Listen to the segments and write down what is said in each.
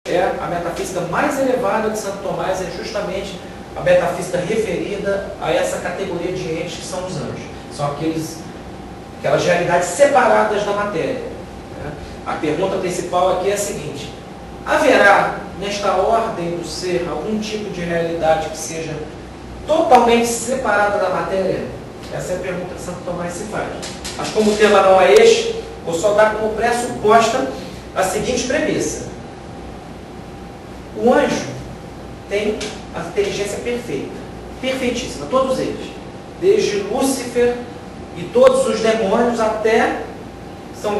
É a metafísica mais elevada de Santo Tomás, é justamente a metafísica referida a essa categoria de entes que são os anjos. São aquelas realidades separadas da matéria. A pergunta principal aqui é a seguinte: haverá nesta ordem do ser algum tipo de realidade que seja totalmente separada da matéria? Essa é a pergunta que Santo Tomás se faz. Mas como o tema não é este, vou só dar como pressuposta a seguinte premissa: o anjo tem a inteligência perfeita, perfeitíssima, todos eles, desde Lúcifer e todos os demônios até São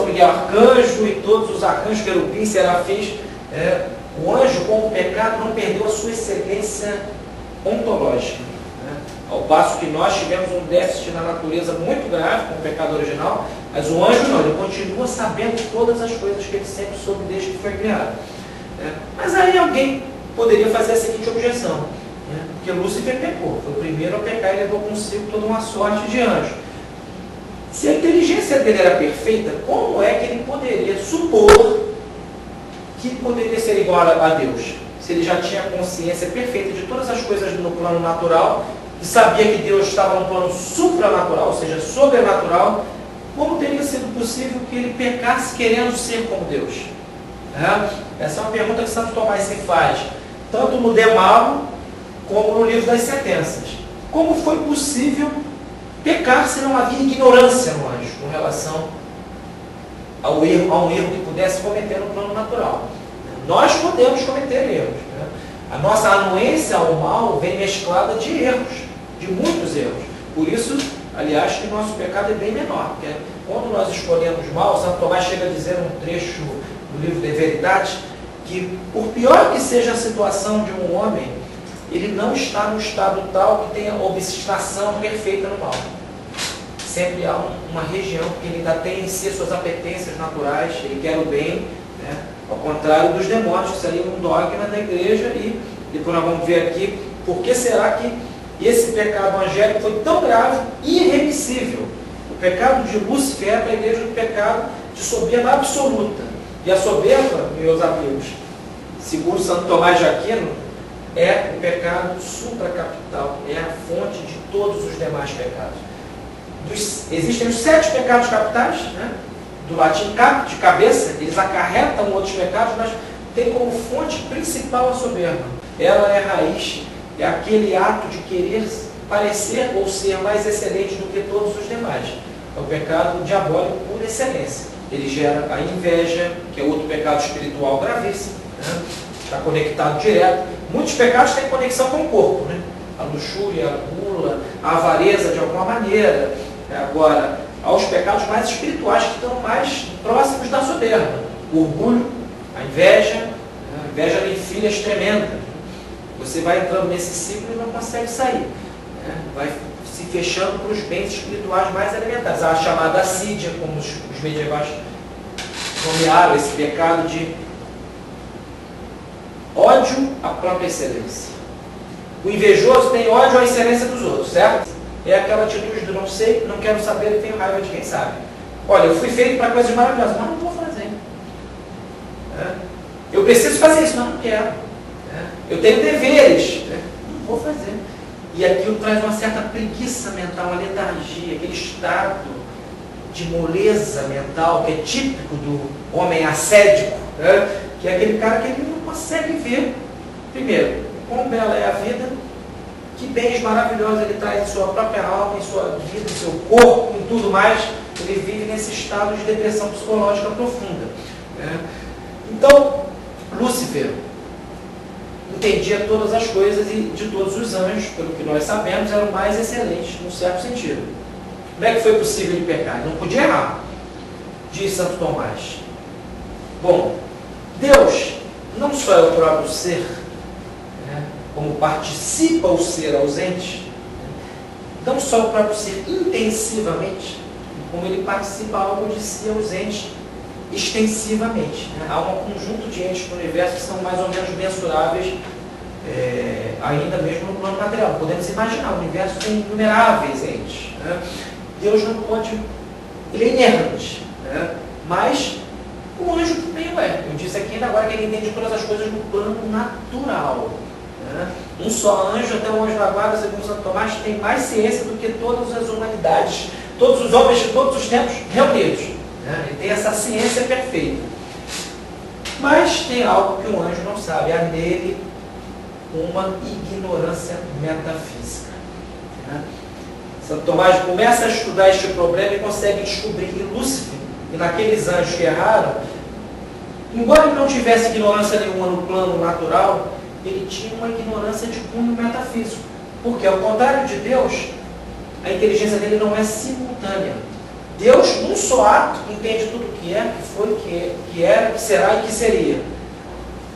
Miguel Arcanjo e todos os arcanjos, querubins, serafins. O anjo, com o pecado, não perdeu a sua excelência ontológica. Ao passo que nós tivemos um déficit na natureza muito grave com o pecado original, mas o anjo não, ele continua sabendo todas as coisas que ele sempre soube desde que foi criado. Mas aí alguém poderia fazer a seguinte objeção, porque Lúcifer pecou, foi o primeiro a pecar e levou consigo toda uma sorte de anjo. Se a inteligência dele era perfeita, como é que ele poderia supor que poderia ser igual a Deus? Se ele já tinha consciência perfeita de todas as coisas no plano natural e sabia que Deus estava no plano supranatural, ou seja, sobrenatural, como teria sido possível que ele pecasse querendo ser como Deus? Essa é uma pergunta que Santo Tomás se faz, tanto no De Malo como no livro das Sentenças. Como foi possível pecar se não havia ignorância no anjo com relação a um erro que pudesse cometer no plano natural? Nós podemos cometer erros. A nossa anuência ao mal vem mesclada de erros, de muitos erros. Por isso, aliás, que o nosso pecado é bem menor. Porque quando nós escolhemos mal, Santo Tomás chega a dizer num trecho do livro de Verdade que, por pior que seja a situação de um homem, ele não está no estado tal que tenha obstinação perfeita no mal. Sempre há uma região que ele ainda tem em si suas apetências naturais, ele quer o bem, ao contrário dos demônios, que seria um dogma da igreja. E depois nós vamos ver aqui por que será que esse pecado angélico foi tão grave e irremissível. O pecado de Lúcifer é para a igreja do pecado de soberba absoluta. E a soberba, meus amigos, segundo Santo Tomás de Aquino, é o pecado supracapital, é a fonte de todos os demais pecados. Existem os 7 pecados capitais, do latim cap, de cabeça, eles acarretam outros pecados, mas tem como fonte principal a soberba. Ela é a raiz, é aquele ato de querer parecer ou ser mais excelente do que todos os demais. É o pecado diabólico por excelência. Ele gera a inveja, que é outro pecado espiritual gravíssimo, está conectado direto. Muitos pecados têm conexão com o corpo, a luxúria, a gula, a avareza de alguma maneira. Agora, aos pecados mais espirituais que estão mais próximos da soberba. O orgulho, a inveja tem filhas tremendas. Você vai entrando nesse ciclo e não consegue sair. Vai se fechando para os bens espirituais mais elementares. A chamada assídia, como os medievais nomearam esse pecado de ódio à própria excelência. O invejoso tem ódio à excelência dos outros, certo? É aquela atitude do não sei, não quero saber e tenho raiva de quem sabe. Olha, eu fui feito para coisas maravilhosas, mas não vou fazer. Eu preciso fazer isso, mas não quero. Eu tenho deveres, não vou fazer. E aquilo traz uma certa preguiça mental, uma letargia, aquele estado de moleza mental que é típico do homem ascético, que é aquele cara que ele não consegue ver, primeiro, quão bela é a vida, que bens maravilhosos ele traz em sua própria alma, em sua vida, em seu corpo, em tudo mais. Ele vive nesse estado de depressão psicológica profunda. Então, Lúcifer entendia todas as coisas e de todos os anjos, pelo que nós sabemos, eram mais excelentes, num certo sentido. Como é que foi possível ele pecar? Ele não podia errar, diz Santo Tomás. Bom, Deus não só é o próprio ser, como participa o ser ausente, não só o próprio ser intensivamente, como ele participa algo de si ausente extensivamente. Há um conjunto de entes no universo que são mais ou menos mensuráveis, ainda mesmo no plano material. Podemos imaginar, o universo tem inumeráveis entes. Deus não pode, ele é inerrante, mas o anjo também é Eu disse aqui ainda agora que ele entende todas as coisas no plano natural. Né? Um só anjo, até o anjo da guarda, segundo Santo Tomás, tem mais ciência do que todas as humanidades, todos os homens de todos os tempos reunidos. Né? Ele tem essa ciência perfeita. Mas tem algo que um anjo não sabe, há nele uma ignorância metafísica. Né? Santo Tomás começa a estudar este problema e consegue descobrir que Lúcifer, e naqueles anjos que erraram, embora ele não tivesse ignorância nenhuma no plano natural, ele tinha uma ignorância de cunho metafísico. Porque, ao contrário de Deus, a inteligência dele não é simultânea. Deus, num só ato, entende tudo o que é, que foi, que era, que será e que seria.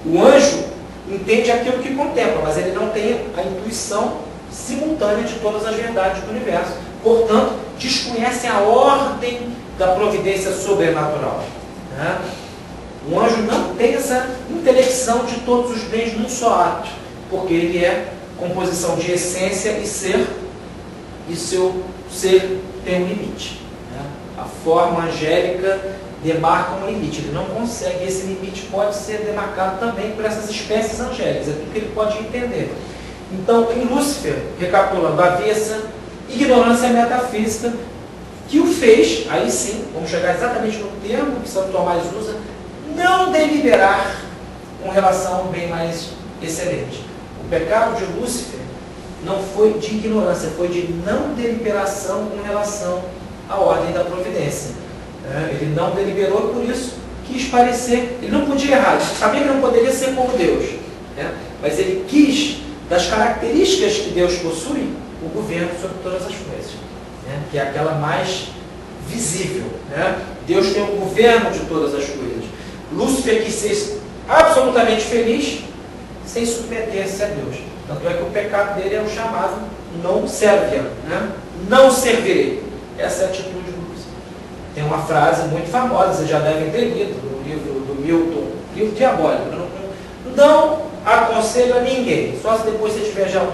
O anjo entende aquilo que contempla, mas ele não tem a intuição simultânea de todas as verdades do universo. Portanto, desconhecem a ordem da providência sobrenatural. Né? O anjo não tem essa intelecção de todos os bens num só ato, porque ele é composição de essência e ser, e seu ser tem um limite. Né? A forma angélica demarca um limite, ele não consegue, esse limite pode ser demarcado também por essas espécies angélicas, é tudo que ele pode entender. Então, em Lúcifer, recapitulando, havia essa ignorância metafísica que o fez, aí sim, vamos chegar exatamente no termo que Santo Tomás usa, não deliberar com relação a um bem mais excelente. O pecado de Lúcifer não foi de ignorância, foi de não deliberação com relação à ordem da providência. Ele não deliberou, por isso quis parecer, ele não podia errar, ele sabia que não poderia ser como Deus, mas ele quis, das características que Deus possui, o governo sobre todas as coisas, que é aquela mais visível. Deus tem o governo de todas as coisas. Lúcifer quis ser absolutamente feliz sem submeter-se a Deus. Tanto é que o pecado dele é o chamado não servia, não servirei. Essa é a atitude de Lúcifer. Tem uma frase muito famosa, vocês já devem ter lido, no livro do Milton, livro diabólico. Não aconselho a ninguém, só se depois você tiver já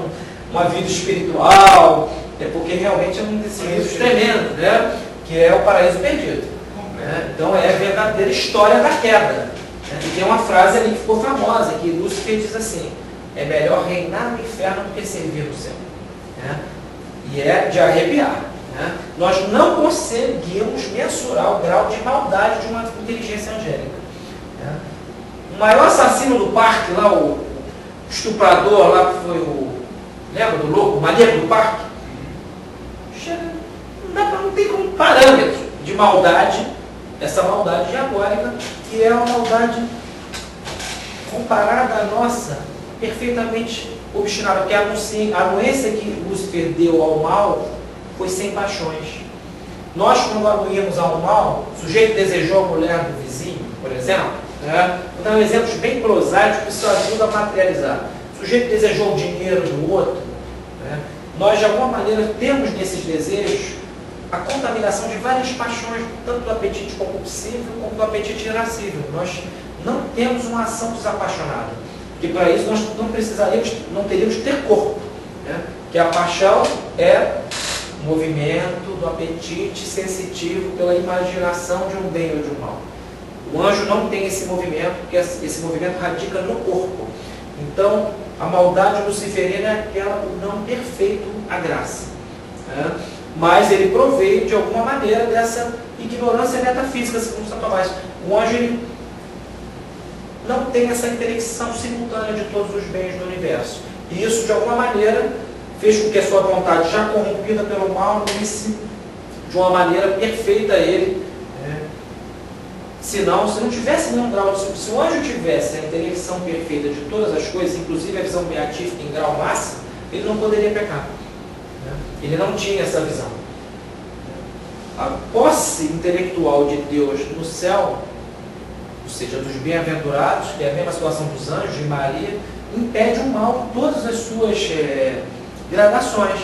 uma vida espiritual, porque realmente é um desses livros tremendos, que é o Paraíso Perdido. Então é a verdadeira história da queda. E tem uma frase ali que ficou famosa, que Lúcifer diz assim: é melhor reinar no inferno do que servir no céu. E é de arrepiar. Nós não conseguimos mensurar o grau de maldade de uma inteligência angélica. O maior assassino do parque, lá, o estuprador lá, que foi o... Lembra do louco, o maníaco do parque? Não tem como parâmetro de maldade, essa maldade diabólica, que é uma maldade comparada à nossa, perfeitamente obstinada, porque a anuência que Lúcifer deu ao mal foi sem paixões. Nós, quando anuímos ao mal, o sujeito desejou a mulher do vizinho, por exemplo, vou dar um exemplo bem prosaico que isso ajuda a materializar. O sujeito desejou o dinheiro do outro, nós de alguma maneira temos nesses desejos a contaminação de várias paixões, tanto do apetite compulsivo como do apetite irascível. Nós não temos uma ação desapaixonada, porque para isso nós não teríamos que ter corpo, que a paixão é o movimento do apetite sensitivo pela imaginação de um bem ou de um mal. O anjo não tem esse movimento, porque esse movimento radica no corpo. Então, a maldade luciferina é aquela, o não perfeito à graça. Mas ele proveio, de alguma maneira, dessa ignorância metafísica, segundo Santo Tomás. O anjo ele não tem essa intelecção simultânea de todos os bens do universo. E isso, de alguma maneira, fez com que a sua vontade, já corrompida pelo mal, unisse de uma maneira perfeita a ele. Senão, se não tivesse nenhum grau de... Se o anjo tivesse a intelecção perfeita de todas as coisas, inclusive a visão beatífica em grau máximo, ele não poderia pecar. Ele não tinha essa visão. A posse intelectual de Deus no céu, ou seja, dos bem-aventurados, que é a mesma situação dos anjos e Maria, impede o mal em todas as suas gradações.